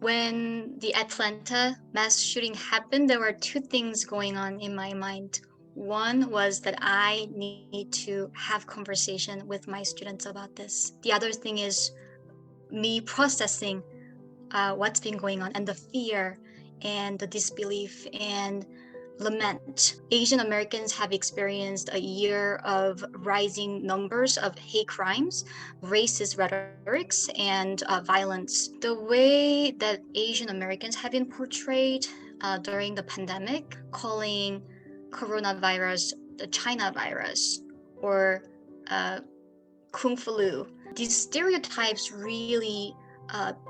When the Atlanta mass shooting happened, there were two things going on in my mind. One was that I need to have conversation with my students about this. The other thing is me processing what's been going on and the fear and the disbelief and lament. Asian Americans have experienced a year of rising numbers of hate crimes, racist rhetorics, and violence. The way that Asian Americans have been portrayed during the pandemic, calling coronavirus the China virus or Kung Flu, these stereotypes really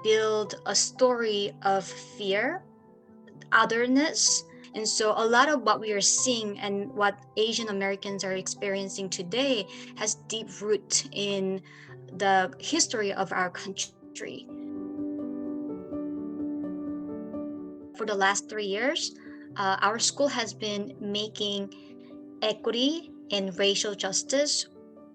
build a story of fear, otherness. And so a lot of what we are seeing and what Asian Americans are experiencing today has deep root in the history of our country. For the last 3 years, our school has been making equity and racial justice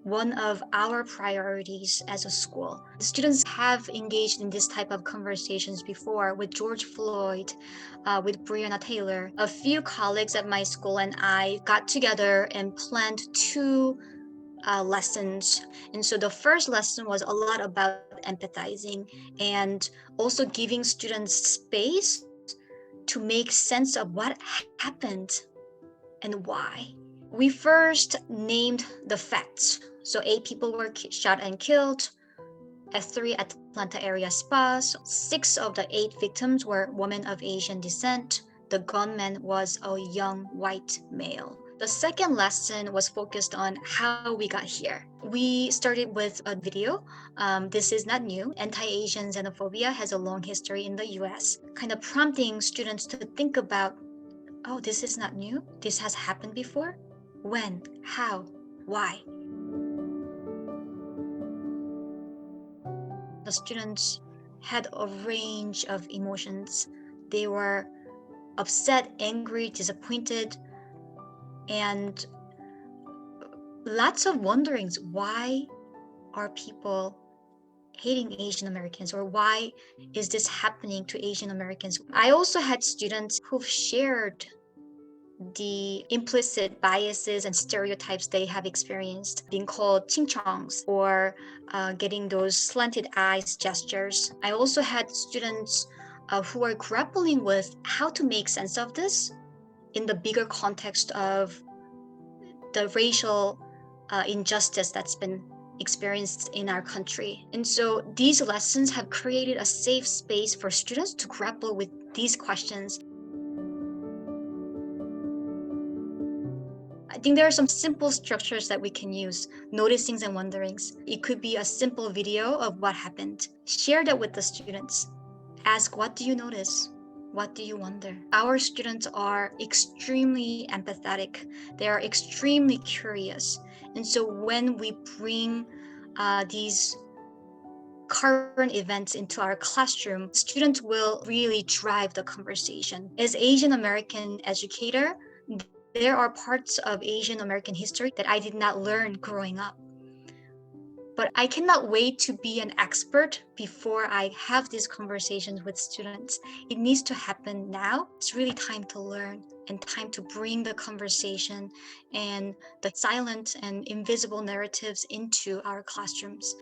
one of our priorities as a school. Students have engaged in this type of conversations before with George Floyd, with Breonna Taylor. A few colleagues at my school and I got together and planned two lessons. And so the first lesson was a lot about empathizing and also giving students space to make sense of what happened and why. We first named the facts. So 8 people were shot and killed at 3 Atlanta area spas. 6 of the 8 victims were women of Asian descent. The gunman was a young white male. The second lesson was focused on how we got here. We started with a video. This is not new. Anti-Asian xenophobia has a long history in the US, kind of prompting students to think about, oh, this is not new. This has happened before. When? How? Why? The students had a range of emotions. They were upset, angry, disappointed, and lots of wonderings. Why are people hating Asian Americans, or why is this happening to Asian Americans? I also had students who've shared the implicit biases and stereotypes they have experienced, being called chingchongs or getting those slanted eyes gestures. I also had students who are grappling with how to make sense of this in the bigger context of the racial injustice that's been experienced in our country. And so these lessons have created a safe space for students to grapple with these questions. I think there are some simple structures that we can use, noticings and wonderings. It could be a simple video of what happened. Share that with the students. Ask, what do you notice? What do you wonder? Our students are extremely empathetic. They are extremely curious. And so when we bring these current events into our classroom, students will really drive the conversation. As Asian American educator, there are parts of Asian American history that I did not learn growing up. But I cannot wait to be an expert before I have these conversations with students. It needs to happen now. It's really time to learn and time to bring the conversation and the silent and invisible narratives into our classrooms.